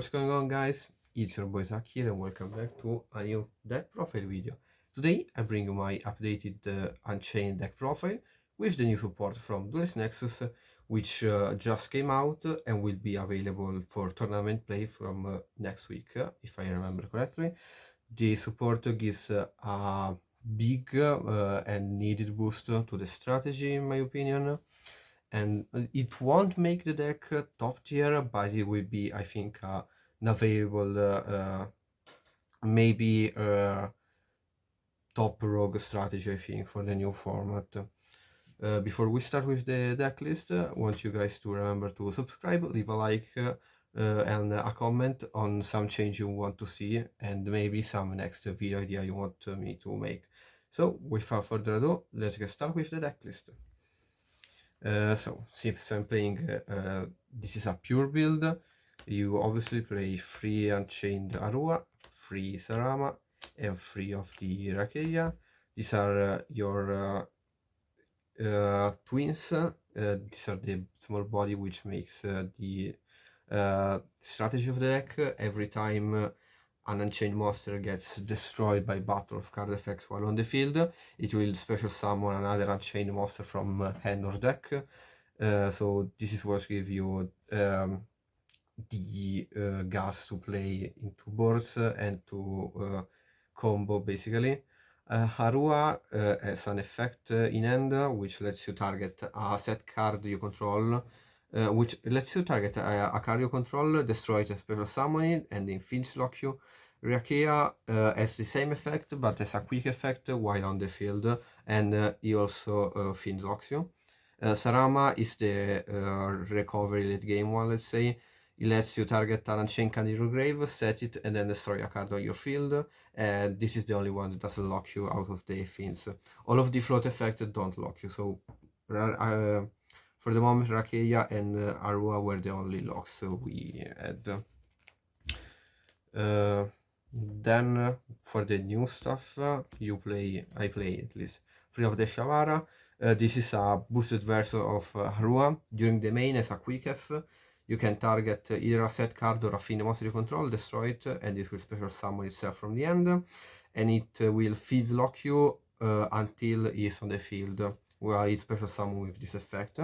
What's going on, guys? It's your boy Zach here and welcome back to a new deck profile video. Today I bring you my updated Unchained deck profile with the new support from Duelist Nexus, which just came out and will be available for tournament play from next week, if I remember correctly. The support gives a big and needed boost to the strategy, in my opinion. And it won't make the deck top tier, but it will be, I think, an available, maybe top rogue strategy, I think, for the new format. Before we start with the deck list, I want you guys to remember to subscribe, leave a like, and a comment on some change you want to see, and maybe some next video idea you want me to make. So, without further ado, let's get started with the deck list. So, since I'm playing, this is a pure build, you obviously play 3 Unchained Arua, 3 Sarama, and 3 of the Rakeya. These are your twins. These are the small body which makes the strategy of the deck. Every time an Unchained monster gets destroyed by battle of card effects while on the field, it will special summon another Unchained monster from hand or deck. So this is what gives you the gas to play into boards and to combo, basically. Harua has an effect in hand which lets you target a set card you control, which lets you target a card you control, destroy it and special summon it, and then Finch lock you. Rakeya has the same effect but has a quick effect while on the field, and he also Finch locks you. Sarama is the recovery late game one, let's say. It lets you target an Unchained card in your grave, set it, and then destroy a card on your field. And this is the only one that doesn't lock you out of the fins. All of the float effects don't lock you. So for the moment, Rakeya and Arua were the only locks we had. Then for the new stuff, I play at least 3 of the Shavara. This is a boosted version of Harua. During the main as a quick F, you can target either a set card or a fiend monster you control, destroy it, and this will special summon itself from the end, and it will feed lock you until it's on the field, where it special summon with this effect.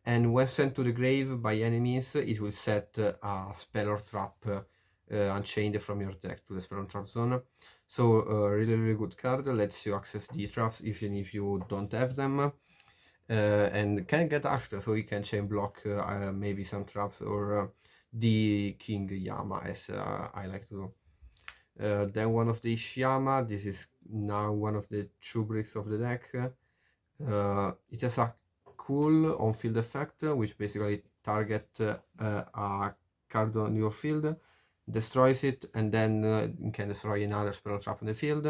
And when sent to the grave by enemies, it will set a spell or trap Unchained from your deck to the spell or trap zone. So really good card, lets you access the traps even if you don't have them. And can get after, so you can chain block maybe some traps or the King Yama, as I like to do. Then one of the Ishiyama, this is now one of the true bricks of the deck. It has a cool on-field effect, which basically target a card on your field, destroys it, and then you can destroy another spell trap on the field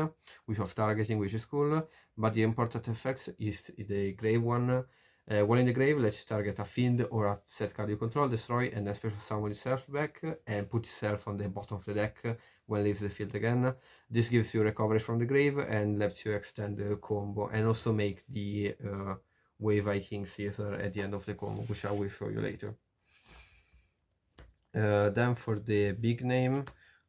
without targeting, which is cool. But the important effects is the grave one. While in the grave, let's target a fiend or a set card you control, destroy, and then special summon itself back and put itself on the bottom of the deck when it leaves the field again. This gives you recovery from the grave and lets you extend the combo and also make the Wave Viking Caesar at the end of the combo, which I will show you later. Then for the big name,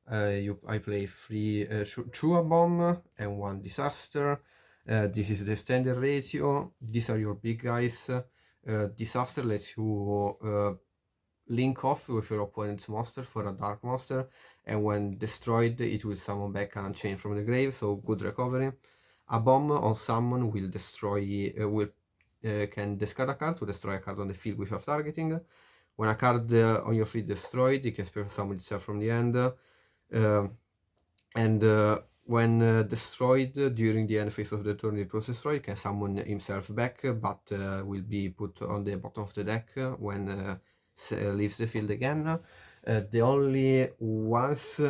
I play 3 Chua Bomb and 1 Disaster. This is the standard ratio. These are your big guys. Disaster lets you link off with your opponent's monster for a dark monster, and when destroyed, it will summon back an Unchained from the grave, so good recovery. A bomb on summon will destroy, can discard a card to destroy a card on the field without targeting. When a card on your field destroyed, it can special summon itself from the end. When destroyed during the end phase of the turn it was destroyed, it can summon himself back, but will be put on the bottom of the deck when leaves the field again. The only once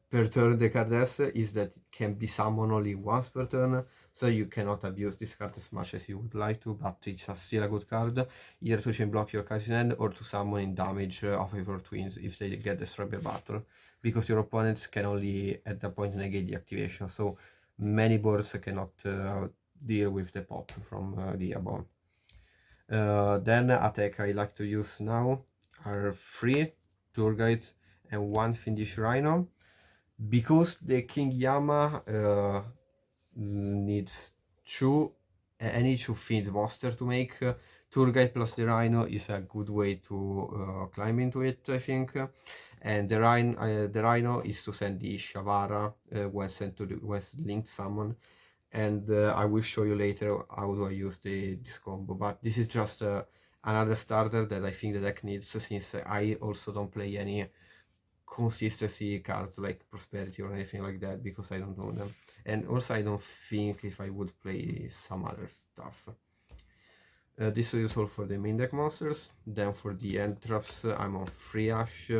per turn the card has is that it can be summoned only once per turn, so you cannot abuse this card as much as you would like to, but it's still a good card, either to chain block your cards in hand or to summon in damage of your twins if they get destroyed by battle, because your opponents can only at that point negate the activation, so many boards cannot deal with the pop from the Abon. Then attack I like to use now are 3 tour guides and 1 Fiendish Rhino. Because the King Yama needs any 2 Fiend monster to make, Tour Guide plus the Rhino is a good way to climb into it, I think. And the Rhino is to send the Shavara when sent to the linked summon. And I will show you later how do I use this combo, but this is just another starter that I think the deck needs, since I also don't play any consistency cards like Prosperity or anything like that, because I don't know them, and also I don't think if I would play some other stuff. This is all for the main deck monsters. Then for the end traps, I'm on 3 Ash,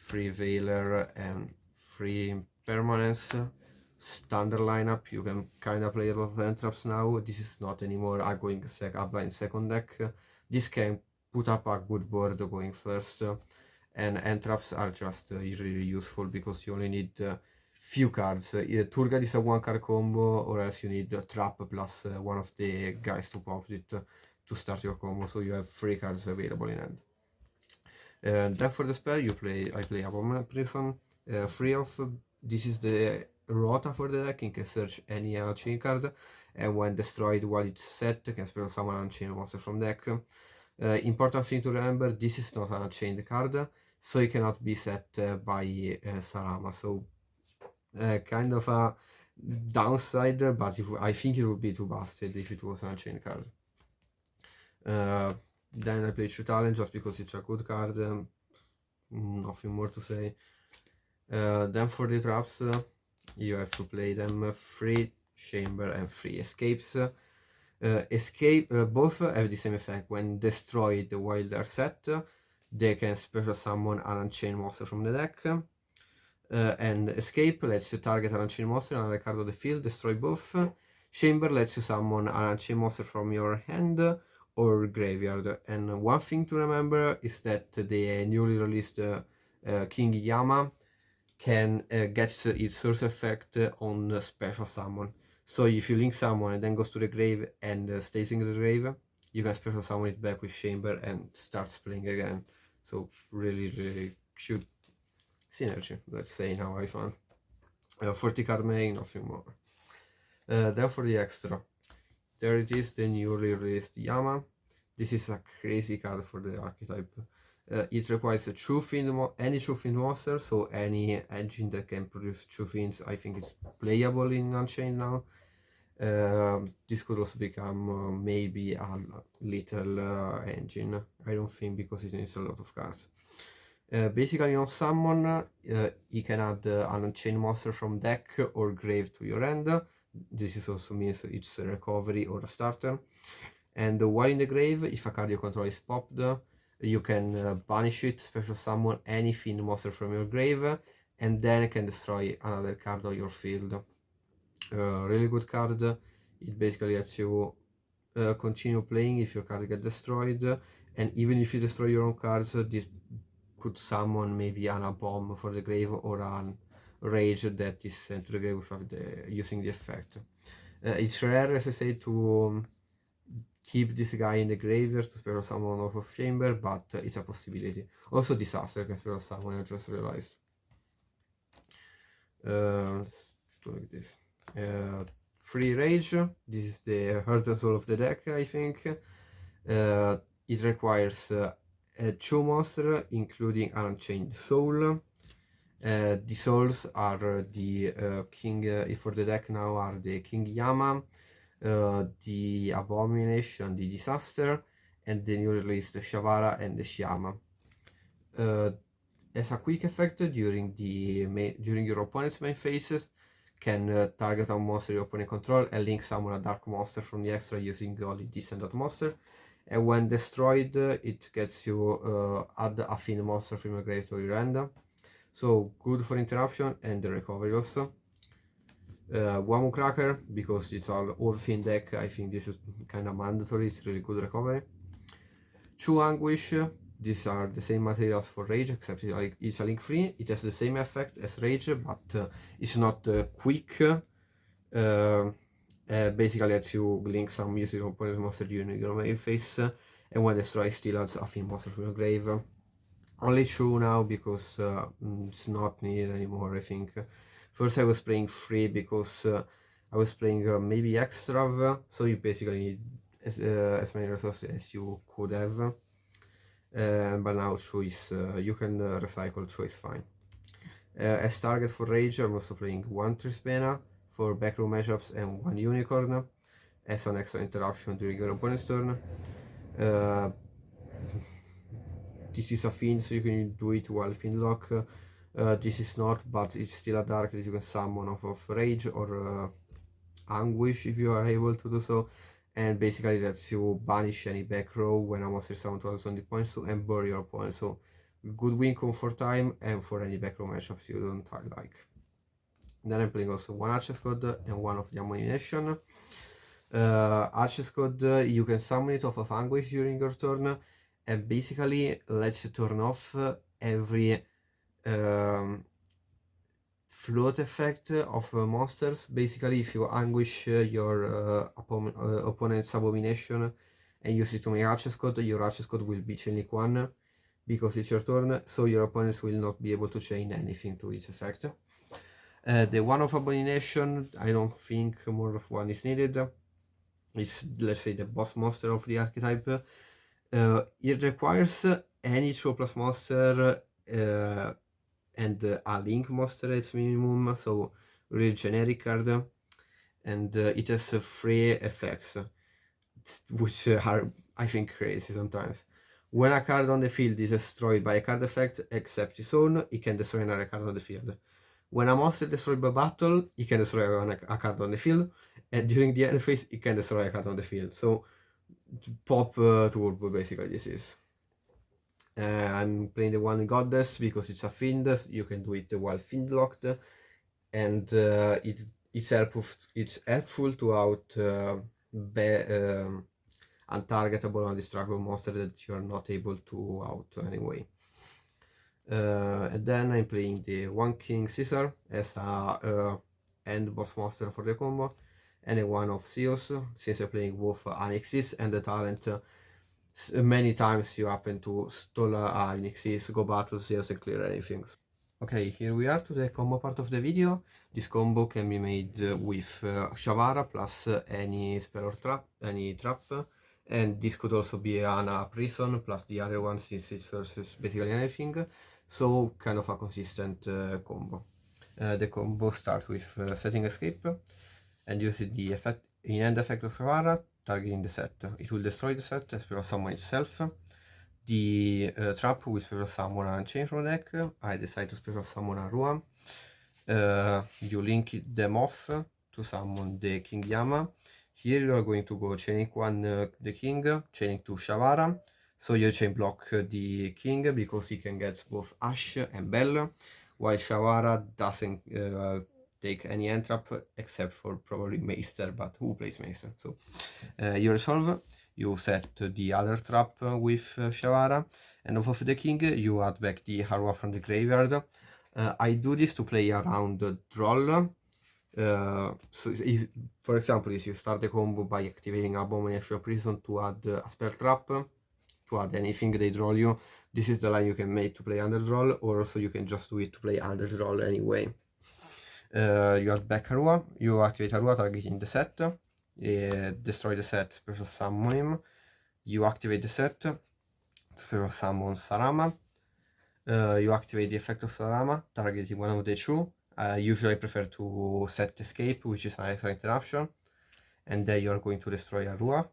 3 Veiler, and 3 Permanence. Standard lineup. You can kind of play a lot of end traps now. This is not anymore a going upline second deck. This can put up a good board going first, and end traps are just really useful because you only need few cards. Either Turgid is a 1-card combo, or else you need a trap plus one of the guys to pop it to start your combo, so you have 3 cards available in hand. Then for the spell, I play Abominable Prison, 3 of. This is the rota for the deck. You can search any Unchained card, and when destroyed while it's set, can spell summon Unchained monster from deck. Important thing to remember, this is not an Unchained card, so it cannot be set by Sarama, so kind of a downside, but I think it would be too busted if it was an Unchained card. Then I play True Talent just because it's a good card, nothing more to say. Then for the traps, you have to play them 3 Chamber and 3 Escapes. Both have the same effect. When destroyed while they're set, they can special summon an Unchained monster from the deck. And Escape lets you target an Unchained monster and another card of the field, destroy both. Chamber lets you summon an Unchained monster from your hand or graveyard. And one thing to remember is that the newly released King Yama can get its source effect on special summon. So if you link someone and then goes to the grave and stays in the grave, you can special summon it back with Chamber and starts playing again. So really cute synergy, let's say, now I found. 40 card main, nothing more. Then for the extra, there it is, the newly released Yama. This is a crazy card for the archetype. It requires a true fiend, any true fiend monster, so any engine that can produce true fiends, I think is playable in Unchained now. This could also become maybe a little engine. I don't think, because it needs a lot of cards. Basically on summon, you can add an Unchained monster from deck or grave to your hand. This is also means it's a recovery or a starter. And while in the grave, if a card you control is popped, you can banish it, special summon any fiend monster from your grave, and then can destroy another card on your field. Really good card. It basically lets you continue playing if your card gets destroyed, and even if you destroy your own cards, this could summon maybe a bomb for the grave or a rage that is sent to the grave without using the effect. It's rare, as I say, to keep this guy in the graveyard to special summon off of Chamber, but it's a possibility. Also Disaster can special summon, I just realized. Like this. 3 Rage, this is the heart and soul of the deck, I think. It requires 2 monsters, including an Unchained Soul. The souls are the king for the deck now are the King Yama, the Abomination, the Disaster, and the new release the Shavara and the Shyama. As a quick effect, during your opponent's main phases, can target a monster your opponent control and link summon a dark monster from the extra using only this and that monster. And when destroyed, it gets you add a fiend monster from your grave to your hand. So good for interruption and the recovery also. Wamu Cracker, because it's all fiend deck, I think this is kind of mandatory, it's really good recovery. 2 Anguish, these are the same materials for Rage, except it's a link free. It has the same effect as Rage, but it's not quick. Basically lets you link some using opponent's monster during your main phase, and when destroyed still adds a fiend monster from your grave. Only 2 now because it's not needed anymore, I think. First I was playing 3 because I was playing maybe extra, so you basically need as many resources as you could have. But now choice, you can recycle, choice fine. As target for rage, I'm also playing 1 Trispena for backroom matchups and 1 unicorn as an extra interruption during your opponent's turn. This is a fiend, so you can do it while Fiendlock. This is not, but it's still a dark that you can summon off of rage or anguish if you are able to do so, and basically lets you banish any back row when a monster is summoned to 20 points to and bury your opponent. So good win con for time and for any back row matchups you don't like. Then I'm playing also 1 Arches God and 1 of the Ammunition. Arches God, you can summon it off of Anguish during your turn, and basically lets you turn off every float effect of monsters. Basically, if you anguish your opponent's abomination and use it to make Arches God, your Arches God will be chain link 1 because it's your turn, so your opponents will not be able to chain anything to its effect. The 1 of Abomination, I don't think more of 1 is needed. It's, let's say, the boss monster of the archetype. It requires any 2+ monster and a link monster at minimum, so really generic card, and it has 3 effects, which are, I think, crazy sometimes. When a card on the field is destroyed by a card effect except its own, it can destroy another card on the field. When a monster is destroyed by battle, it can destroy a card on the field, and during the end phase, it can destroy a card on the field. So, pop turbo, basically, this is. I'm playing the 1 Goddess because it's a fiend, you can do it while fiend locked, and it's helpful to out untargetable and undestructible monster that you are not able to out anyway. And then I'm playing the 1 King Caesar as a end boss monster for the combo, and a 1 of Zeus, since I'm playing both Annexis and the talent. Many times you happen to stall Annexis, go battle Zeus and clear anything. Okay, here we are to the combo part of the video. This combo can be made with Shavara plus any spell or trap, and this could also be a prison plus the other one since it serves basically anything, so kind of a consistent combo. The combo starts with setting escape and using the effect in end effect of Shavara, targeting the set. It will destroy the set as well as summon itself. The trap will special summon an Unchained from the deck. I decide to special summon a Ruam. You link them off to summon the King Yama. Here you are going to go chaining 1 the King, chaining 2 Shavara. So you chain block the King because he can get both Ash and Bell, while Shavara doesn't take any end trap except for probably Meister, but who plays Meister? So you resolve. You set the other trap with Shavara, and off of the King you add back the Harua from the graveyard. I do this to play around the Droll. So if, for example, if you start the combo by activating Abomination Prison to add a spell trap, to add anything they draw you, this is the line you can make to play under Droll, or also you can just do it to play under Droll anyway. You add back Harua, you activate Harua targeting the set. Destroy the set, special summon him. You activate the set, special summon Sarama. You activate the effect of Sarama, targeting 1 of the 2. Usually I prefer to set escape, which is an extra interruption, and then you are going to destroy Harua.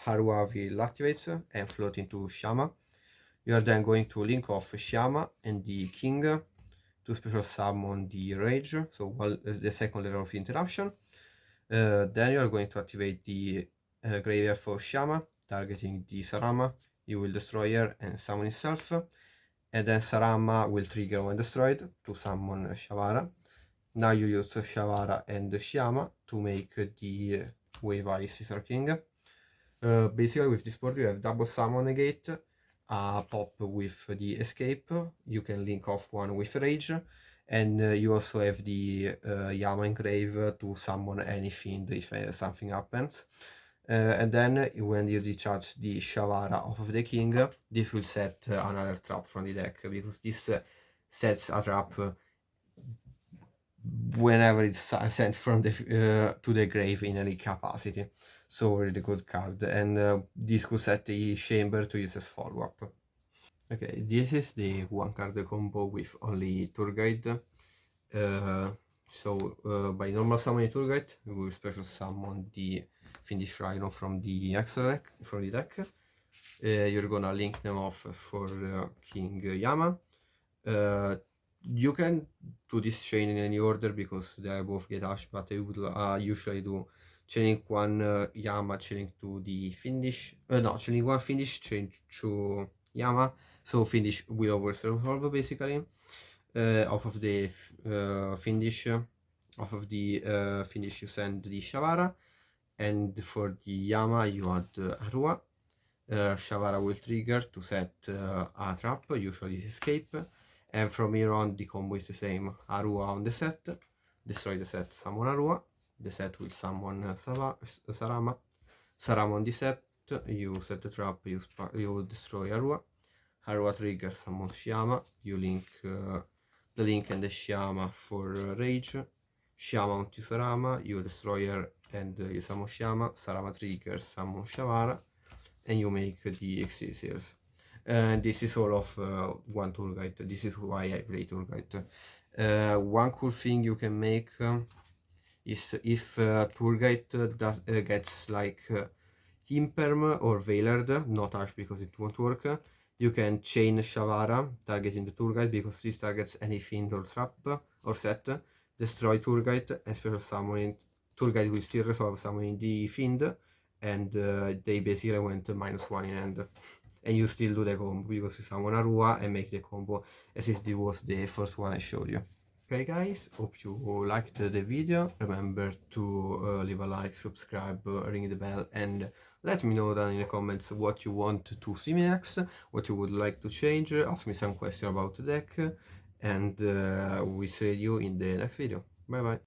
Harua will activate and float into Shama. You are then going to link off Shama and the King to special summon the Rage, so the second level of interruption. Then you are going to activate the graveyard for Shama, targeting the Sarama. You will destroy her and summon itself, and then Sarama will trigger when destroyed to summon Shavara. Now you use Shavara and Shama to make the Wave Ice Caesar King. Basically with this board you have double summon negate, pop with the escape, you can link off 1 with rage, and you also have the Yama Engrave to summon any fiend if something happens. And then when you discharge the Shavara off of the king, this will set another trap from the deck, because this sets a trap whenever it's sent from the to the grave in any capacity. So really good card, and this could set the chamber to use as follow-up. Okay, this is the one card combo with only tour guide. By normal summoning tour guide, we will special summon the Fiendish Rhino from the extra deck, from the deck. You're gonna link them off for King Yama. You can do this chain in any order because they both get hash, but I would usually do chaining one Yama, chaining to the Fiendish, no, chaining one Fiendish, change to Yama, so Fiendish will overresolve basically. Off of the Fiendish, you send the Shavara, and for the Yama you add Arua. Shavara will trigger to set a trap, usually escape, and from here on the combo is the same. Arua on the set, destroy the set, summon Arua, the set will summon Sarama, Sarama on the set, you set the trap, you destroy Arua, Arua trigger, summon Shyama, you link the link and the Shyama for rage, Shyama onto Sarama, you destroy her and you summon Shyama, Sarama trigger, summon Shavara, and you make the excelsiors. And this is all of one tour guide. This is why I play tour guide. One cool thing you can make is if tour guide gets like imperm or veilered, not harsh because it won't work, you can chain Shavara targeting the tour guide, because this targets any fiend or trap or set, destroy tour guide, and special summoning. Tour guide will still resolve summoning the fiend, and they basically went -1 in end, and you still do the combo because you summon Arua and make the combo as if it was the first one I showed you. Okay guys, hope you liked the video. Remember to leave a like, subscribe, ring the bell, and let me know down in the comments what you want to see me next, what you would like to change, ask me some questions about the deck, and we see you in the next video. Bye bye.